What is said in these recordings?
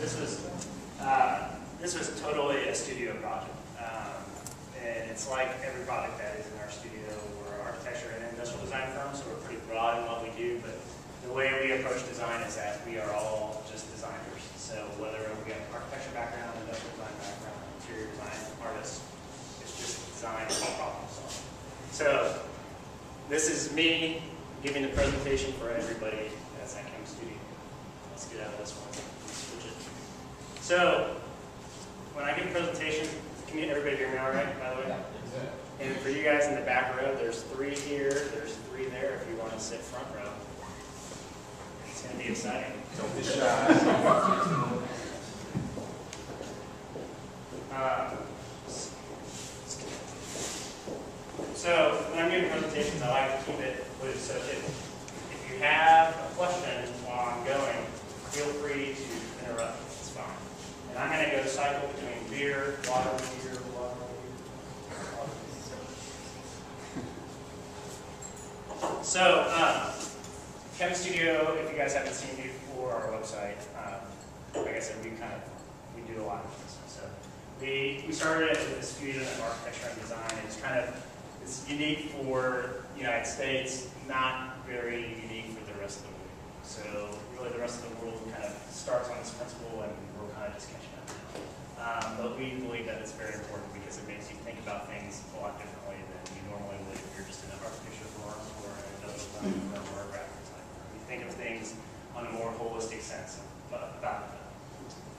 This was totally a studio project. And it's like every product that is in our studio. We're an architecture and industrial design firm, so we're pretty broad in what we do, but the way we approach design is that we are all just designers. So whether we have an architecture background, industrial design background, interior design, artists, it's just design and problem solving. So this is me giving the presentation for everybody that's at KEM Studio. Let's get out of this one. Switch it. So when I give presentations, can everybody hear me all right, by the way? Yeah. And for you guys in the back row, there's 3 here, there's 3 there if you want to sit front row. It's going to be exciting. Don't be shy. So when I'm giving presentations, I like to keep it loose. So if you have a question while I'm going, feel free to interrupt. It's fine. And I'm going to go cycle between beer, water, beer, water, beer. So, KEM Studio, if you guys haven't seen before our website, like I said, we do a lot of things. So we started it with this fusion of architecture and design. It's unique for the United States, not very unique for the rest of the world. So really the rest of the world kind of starts on this principle, and we're kind of just catching up now. But we believe that it's very important because it makes you think about things a lot differently than you normally would if you're just in an architecture firm or an industrial design firm or a graphic design firm. You think of things on a more holistic sense about the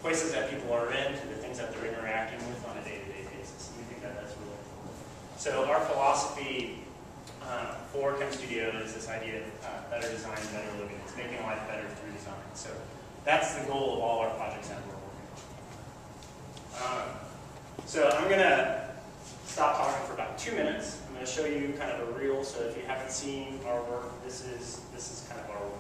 places that people are in, the things that they're interacting with on a day-to-day basis. And we think that that's really important. So our philosophy for KEM Studio is this idea of better design, better living. It's making life better through design. So that's the goal of all our projects that we're working on. So I'm going to stop talking for about 2 minutes. I'm going to show you kind of a reel. So if you haven't seen our work, this is kind of our work.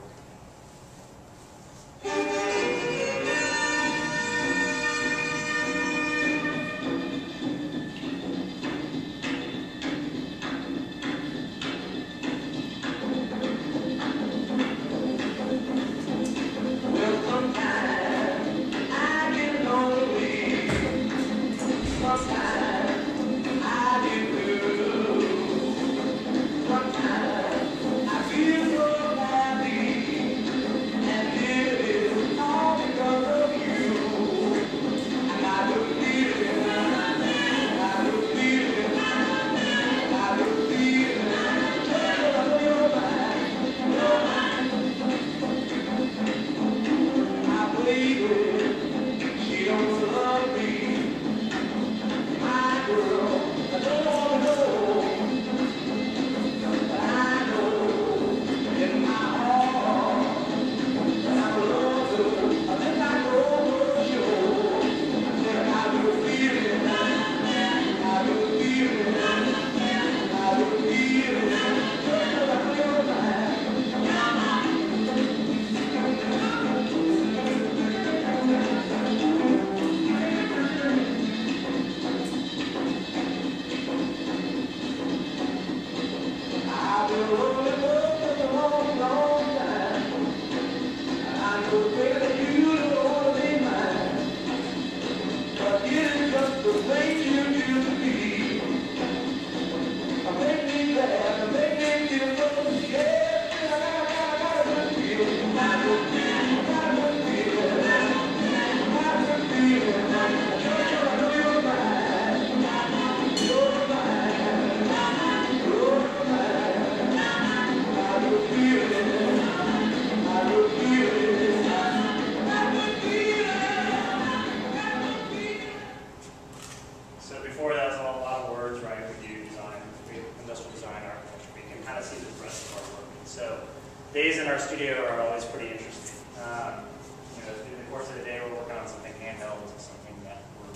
Days in our studio are always pretty interesting. In the course of the day, we're working on something handheld, something that we're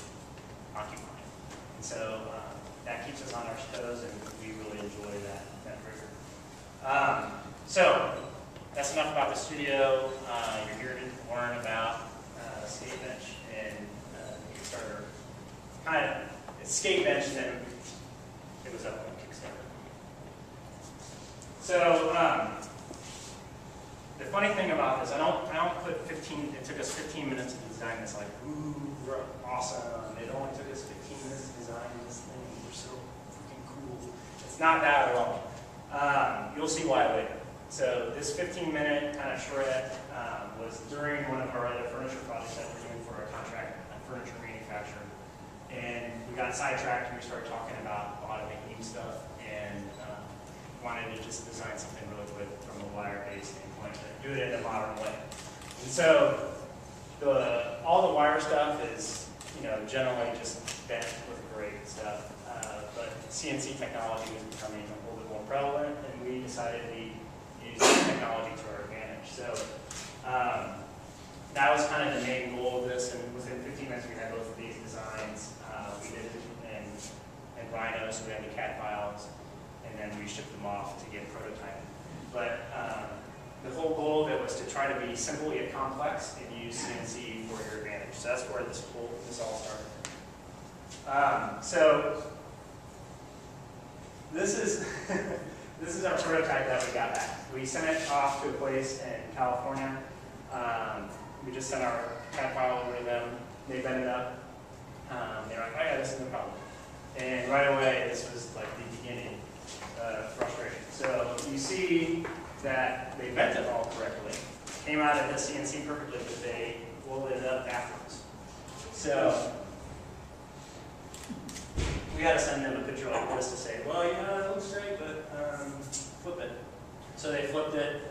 occupying. And so that keeps us on our toes, and we really enjoy that rigor. So that's enough about the studio. You're here to learn about skate bench and Kickstarter. Kind of it's skate bench, and then it was up on Kickstarter. So the funny thing about this, I don't put 15 it took us 15 minutes to design this. Like, ooh, we're awesome. It only took us 15 minutes to design this thing. We're so freaking cool. It's not that at all. You'll see why later. So this 15-minute kind of charrette was during one of our other furniture projects that we're doing for a contract furniture manufacturer. And we got sidetracked and we started talking about a lot of the KEM stuff and wanted to just design something really quick from a wire-based standpoint, but do it in a modern way. And so all the wire stuff is, generally just bent with great stuff. But CNC technology was becoming a little bit more prevalent, and we decided to use technology to our advantage. So that was kind of the main goal of this, and within 15 minutes we had both of these designs. We did it in Rhino, so we had the CAD files, and then we shipped them off to get prototyped. But the whole goal of it was to try to be simple yet complex and use CNC for your advantage. So that's where this all started. So this is this is our prototype that we got back. We sent it off to a place in California. We just sent our CAD file over to them. They bent it up. They're like, oh yeah, this is no problem. And right away, this was like the beginning of frustration. So you see that they bent it all correctly, came out of the CNC perfectly, but they welded it up backwards. So we had to send them a picture like this to say, well, yeah, it looks great, but flip it. So they flipped it,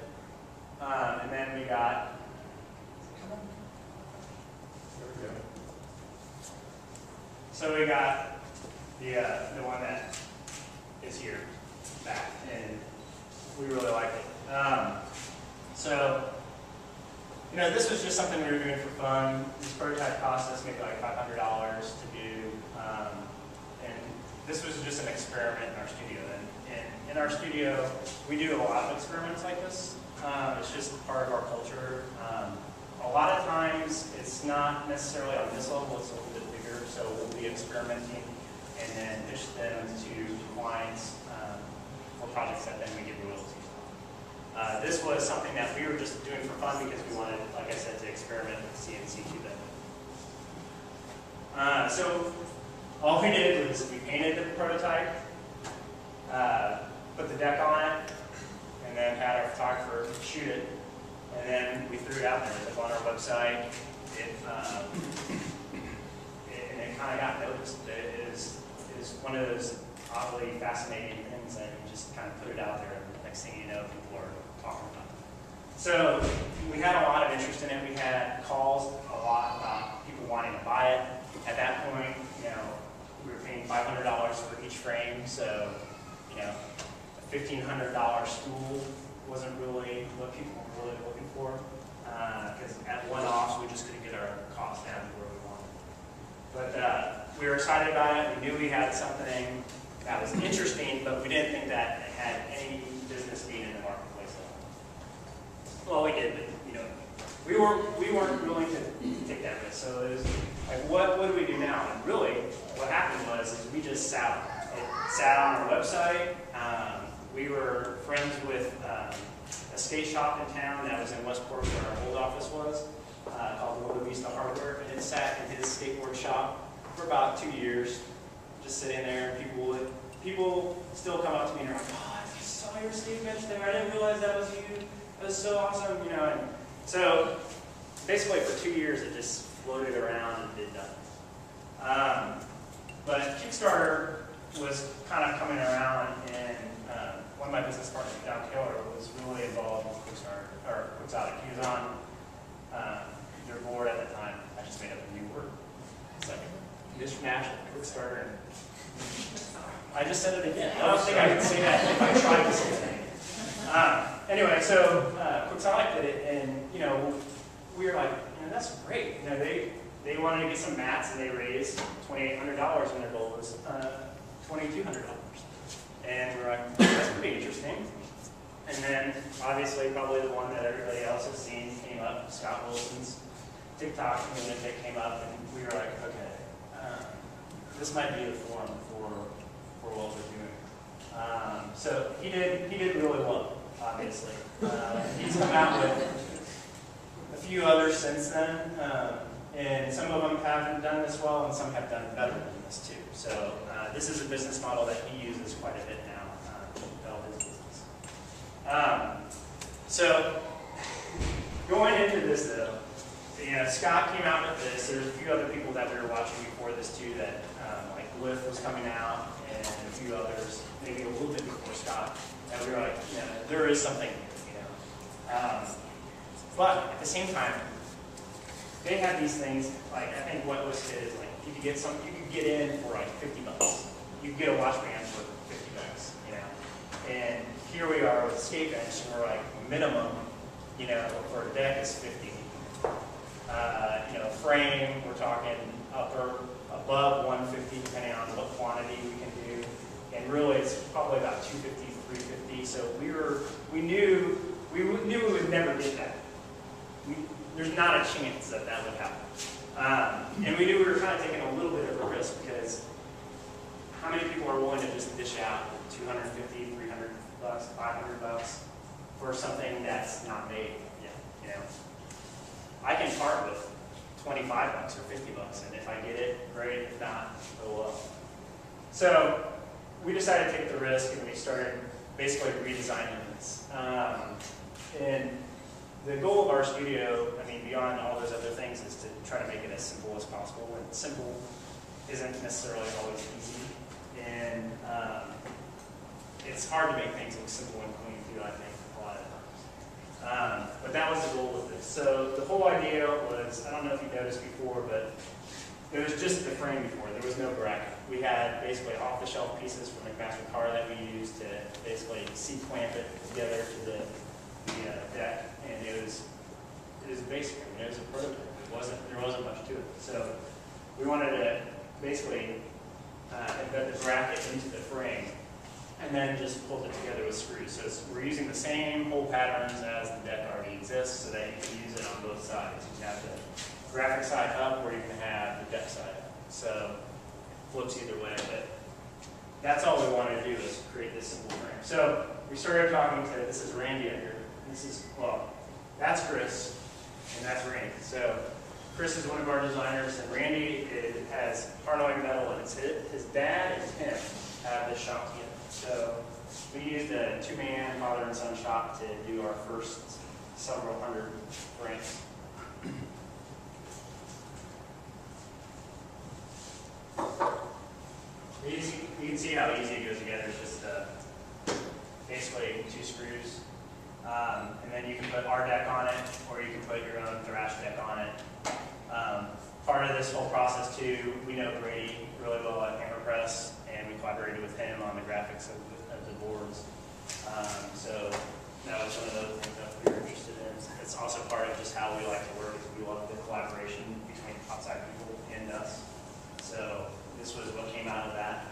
and then we got, there we go. So we got the one that is here back, and we really like it. So, this was just something we were doing for fun. This prototype cost us maybe like $500 to do, and this was just an experiment in our studio. And in our studio, we do a lot of experiments like this. It's just part of our culture. A lot of times, it's not necessarily on this level, it's a little bit bigger, so we'll be experimenting and then pitch them to clients for projects that then we get royalties on. This was something that we were just doing for fun because we wanted, like I said, to experiment with CNC too then. So all we did was we painted the prototype, put the deck on it, and then had our photographer shoot it. And then we threw it out there. It was on our website. And it kind of got noticed. It is one of those oddly fascinating things that you just kind of put it out there, and the next thing you know, people are talking about it. So we had a lot of interest in it. We had calls a lot about people wanting to buy it. At that point, we were paying $500 for each frame, so a $1,500 stool wasn't really what people were really looking for, because at one-offs we just couldn't get our costs down to where we wanted. But we were excited about it. We knew we had something that was interesting, but we didn't think that it had any business being in the marketplace at all. Well, we did, but we weren't willing to take that risk. So it was like, what do we do now? And really, what happened was we just sat on it. It sat on our website. We were friends with a skate shop in town that was in Westport, where our old office was, called Vista Hardware, and it sat in his skateboard shop for about 2 years, just sitting there. And people still come up to me and are like, "Oh, I just saw your skate bench there. I didn't realize that was you. That was so awesome," And so basically, for 2 years, it just floated around and did nothing. But Kickstarter was kind of coming around, and one of my business partners, Don Taylor, was really involved with Kickstarter, or Quixotic. He was on their board at the time. I just made up a new word. It's like mishmash of Kickstarter. I just said it again. I don't think I can say that if I tried to say that. Anyway, so Quixotic did it, and we were like, that's great. They wanted to get some mats, and they raised $2,800, and their goal was $2,200. And we're like, that's pretty interesting. And then, obviously, probably the one that everybody else has seen came up, Scott Wilson's TikTok community came up, and we were like, okay, this might be the forum for what we're doing. So he did really well, obviously. He's come out with a few others since then, and some of them haven't done this well, and some have done better than this too. So this is a business model that he uses quite a bit now to build his business. So going into this though, Scott came out with this. There's a few other people that we were watching before this too that like Lyft was coming out, and a few others, maybe a little bit before Scott, and we were like, there is something here, but at the same time, they had these things, like I think what was his, like you could get in for like $50. You could get a watch band for $50, And here we are with a skate bench, and we're like minimum, for a deck is 50. Frame, we're talking above 150, depending on what quantity we can do, and really it's probably about 250, 350. So we knew we would never get that. There's not a chance that would happen. And we knew we were kind of taking a little bit of a risk, because how many people are willing to just dish out $250, $300, $500 for something that's not made yet? I can part with $25 or $50, and if I get it, great. If not, oh well. So we decided to take the risk, and we started basically redesigning this. And the goal of our studio, beyond all those other things, is to try to make it as simple as possible. And simple isn't necessarily always easy. And it's hard to make things look simple and clean too, I think, a lot of times. But that was the goal with this. So the whole idea was, I don't know if you noticed before, but it was just the frame before. There was no bracket. We had basically off-the-shelf pieces from the master car that we used to basically C-clamp it together to the deck, and it was basic. It was a prototype. There wasn't much to it. So we wanted to basically embed the bracket into the frame, and then just pulled it together with screws. So we're using the same hole patterns as the deck already exists, so that you can use it on both sides. You can have the graphic side up, or you can have the deck side up. So flips either way, but that's all we wanted to do, is create this simple frame. So we started talking to, this is Randy here. That's Chris, and that's Randy. So Chris is one of our designers, and Randy has hard-alloy metal, and his dad and him have this shop together. So we used a two-man father and son shop to do our first several hundred frames. You can see how easy it goes together. It's just basically 2 screws. And then you can put our deck on it, or you can put your own thrash deck on it. Part of this whole process too, we know Brady really well at Hammer Press, and we collaborated with him on the graphics of the boards. So that was one of those things that we were interested in. It's also part of just how we like to work, is we love the collaboration between outside people and us. So this was what came out of that.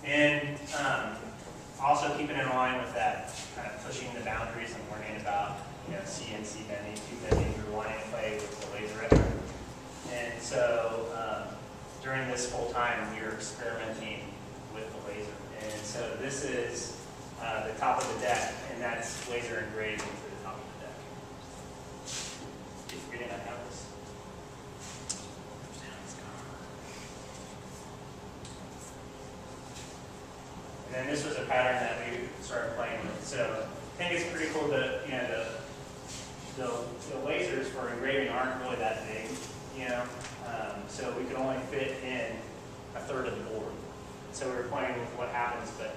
And also keeping in line with that, kind of pushing the boundaries and learning about CNC bending, tube bending, rewinding play with the laser etcher. And so during this whole time, we were experimenting with the laser. And so this is the top of the deck, and that's laser engraved into the top of the deck. Keep forgetting I have this. And then this was a pattern that we started playing with. So I think it's pretty cool that the lasers for engraving aren't really that big, so we could only fit in a third of the board. So we were playing with what happens, but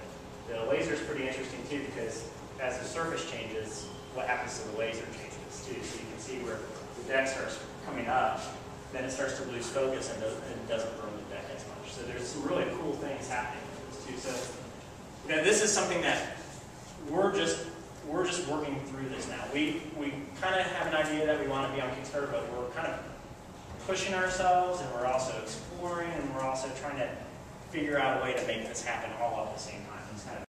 the laser is pretty interesting too, because as the surface changes, what happens to the laser changes too. So you can see where the deck starts coming up, then it starts to lose focus and doesn't burn the deck as much. So there's some really cool things happening with this too. So this is something that we're just working through this now. We kind of have an idea that we want to be on Kickstarter, but we're kind of pushing ourselves, and we're also exploring, and we're also trying to figure out a way to make this happen all at the same time. It's kind of